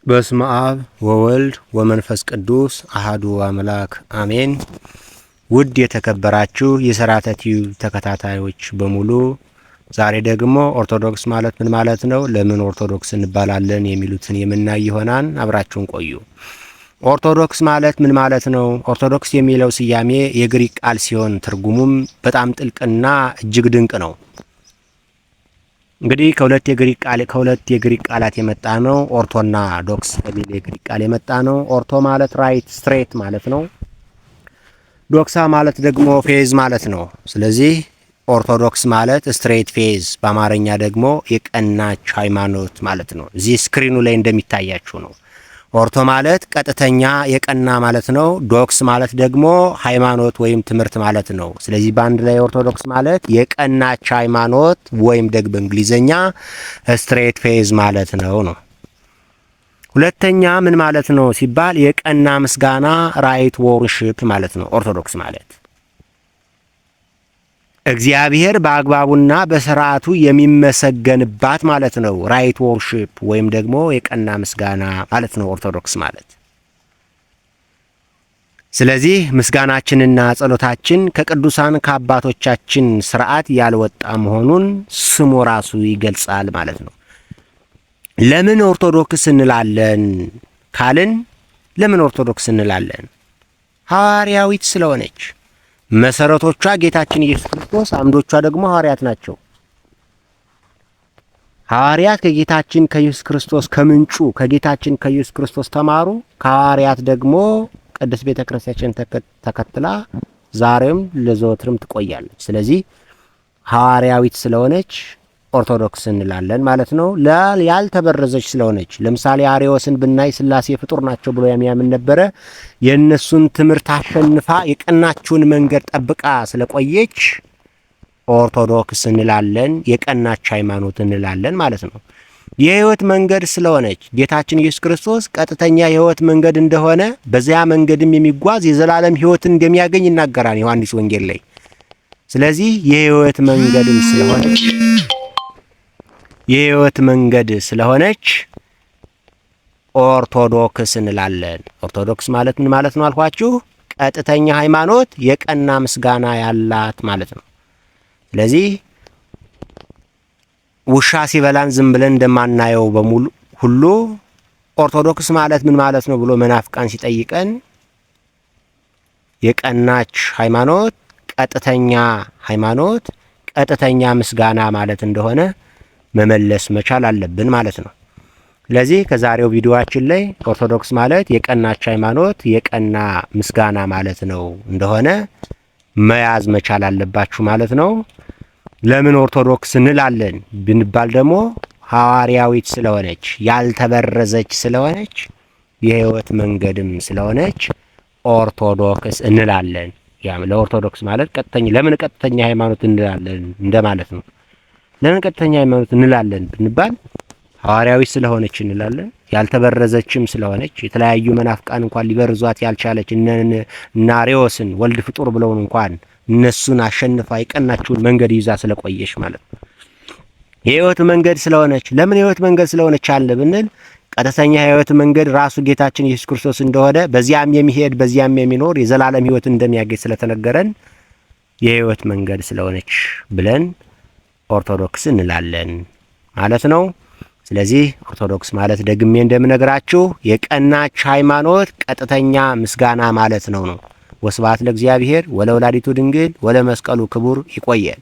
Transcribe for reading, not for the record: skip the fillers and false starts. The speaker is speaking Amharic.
በስመ አብ ወወልድ ወመንፈስ ቅዱስ አሃዱ አምላክ አሜን። ውድ የተከበራችሁ የሥርዓተ ቲዩብ ተከታታዮች በሙሉ ዛሬ ደግሞ ኦርቶዶክስ ማለት ምን ማለት ነው፣ ለምን ኦርቶዶክስ እንባላለን የሚሉትን የምናይ ይሆናል። አብራችሁን ቆዩ። ኦርቶዶክስ ማለት ምን ማለት ነው? ኦርቶዶክስ የሚለው ስያሜ የግሪክ ቃል ሲሆን ትርጉሙም በጣም ጥልቅና እጅግ ድንቅ ነው። እንግዲህ ከሁለት የግሪክ ቃላት የመጣ ነው። ኦርቶና ዶክስ ከሚል የግሪክ ቃል የመጣ ነው። ኦርቶ ማለት ራይት ስትሬት ማለት ነው። ዶክሳ ማለት ደግሞ ፌዝ ማለት ነው። ስለዚህ ኦርቶዶክስ ማለት ስትሬት ፌዝ፣ በአማርኛ ደግሞ የቀናች ሃይማኖት ማለት ነው። እዚህ ስክሪኑ ላይ እንደሚታያችሁ ነው። ኦርቶ ማለት ቀጥተኛ የቀና ማለት ነው። ዶክስ ማለት ደግሞ ሃይማኖት ወይም ትምህርት ማለት ነው። ስለዚህ በአንድ ላይ ኦርቶዶክስ ማለት የቀናች ሃይማኖት ወይም ደግሞ በእንግሊዘኛ ስትሬት ፌዝ ማለት ነው። ሁለተኛ ምን ማለት ነው ሲባል የቀና ምስጋና ራይት ወርሺፕ ማለት ነው። ኦርቶዶክስ ማለት እግዚአብሔር በአግባቡና በስርዓቱ የሚመሰገንባት ማለት ነው። ራይት ወርሺፕ ወይም ደግሞ የቀና ምስጋና ማለት ነው ኦርቶዶክስ ማለት። ስለዚህ ምስጋናችንና ጸሎታችን ከቅዱሳን ከአባቶቻችን ስርዓት ያልወጣ መሆኑን ስሙ ራሱ ይገልጻል ማለት ነው። ለምን ኦርቶዶክስ እንላለን ካልን፣ ለምን ኦርቶዶክስ እንላለን? ሐዋርያዊት ስለሆነች። መሰረቶቿ ጌታችን ኢየሱስ ክርስቶስ፣ አምዶቿ ደግሞ ሐዋርያት ናቸው። ሐዋርያት ከጌታችን ከኢየሱስ ክርስቶስ ከምንጩ ከጌታችን ከኢየሱስ ክርስቶስ ተማሩ። ከሐዋርያት ደግሞ ቅድስት ቤተክርስቲያን ተከትላ ዛሬም ለዘወትርም ትቆያለች። ስለዚህ ሐዋርያዊት ስለሆነች ኦርቶዶክስ እንላለን ማለት ነው። ያልተበረዘች ስለሆነች፣ ለምሳሌ አርዮስን ብናይ ሥላሴ ፍጡር ናቸው ብሎ የሚያምን ነበረ። የእነሱን ትምህርት አሸንፋ የቀናችውን መንገድ ጠብቃ ስለቆየች ኦርቶዶክስ እንላለን፣ የቀናች ሃይማኖት እንላለን ማለት ነው። የሕይወት መንገድ ስለሆነች ጌታችን ኢየሱስ ክርስቶስ ቀጥተኛ የሕይወት መንገድ እንደሆነ፣ በዚያ መንገድም የሚጓዝ የዘላለም ሕይወትን እንደሚያገኝ ይናገራል ዮሐንስ ወንጌል ላይ። ስለዚህ የሕይወት መንገድም ስለሆነች ኦርቶዶክስ እንላለን። ኦርቶዶክስ ማለት ምን ማለት ነው አልኳችሁ? ቀጥተኛ ሃይማኖት፣ የቀና ምስጋና ያላት ማለት ነው። ስለዚህ ውሻ ሲበላን ዝም ብለን እንደማናየው በሙሉ ሁሉ ኦርቶዶክስ ማለት ምን ማለት ነው ብሎ መናፍቃን ሲጠይቀን የቀናች ሃይማኖት፣ ቀጥተኛ ሃይማኖት፣ ቀጥተኛ ምስጋና ማለት እንደሆነ መመለስ መቻል አለብን ማለት ነው። ስለዚህ ከዛሬው ቪዲዮአችን ላይ ኦርቶዶክስ ማለት የቀናች ሃይማኖት፣ የቀና ምስጋና ማለት ነው እንደሆነ መያዝ መቻል አለባችሁ ማለት ነው። ለምን ኦርቶዶክስ እንላለን ብንባል ደግሞ ሐዋርያዊት ስለሆነች፣ ያልተበረዘች ስለሆነች፣ የሕይወት መንገድም ስለሆነች ኦርቶዶክስ እንላለን። ለኦርቶዶክስ ማለት ለምን ቀጥተኛ ሃይማኖት እንላለን እንደማለት ነው። ለምን ቀጥተኛ ሃይማኖት እንላለን ብንባል ሐዋርያዊት ስለሆነች እንላለን። ያልተበረዘችም ስለሆነች፣ የተለያዩ መናፍቃን እንኳን ሊበርዟት ያልቻለች እነ አርዮስን ወልድ ፍጡር ብለውን እንኳን እነሱን አሸንፋ የቀናችውን መንገድ ይዛ ስለቆየች ማለት ነው። የሕይወት መንገድ ስለሆነች። ለምን የሕይወት መንገድ ስለሆነች አለ ብንል ቀጥተኛ የሕይወት መንገድ ራሱ ጌታችን ኢየሱስ ክርስቶስ እንደሆነ፣ በዚያም የሚሄድ በዚያም የሚኖር የዘላለም ሕይወት እንደሚያገኝ ስለተነገረን የሕይወት መንገድ ስለሆነች ብለን ኦርቶዶክስ እንላለን ማለት ነው። ስለዚህ ኦርቶዶክስ ማለት ደግሜ እንደምነግራችሁ የቀናች ሃይማኖት፣ ቀጥተኛ ምስጋና ማለት ነው። ወስብሐት ለእግዚአብሔር ወለወላዲቱ ድንግል ወለመስቀሉ ክቡር። ይቆየን።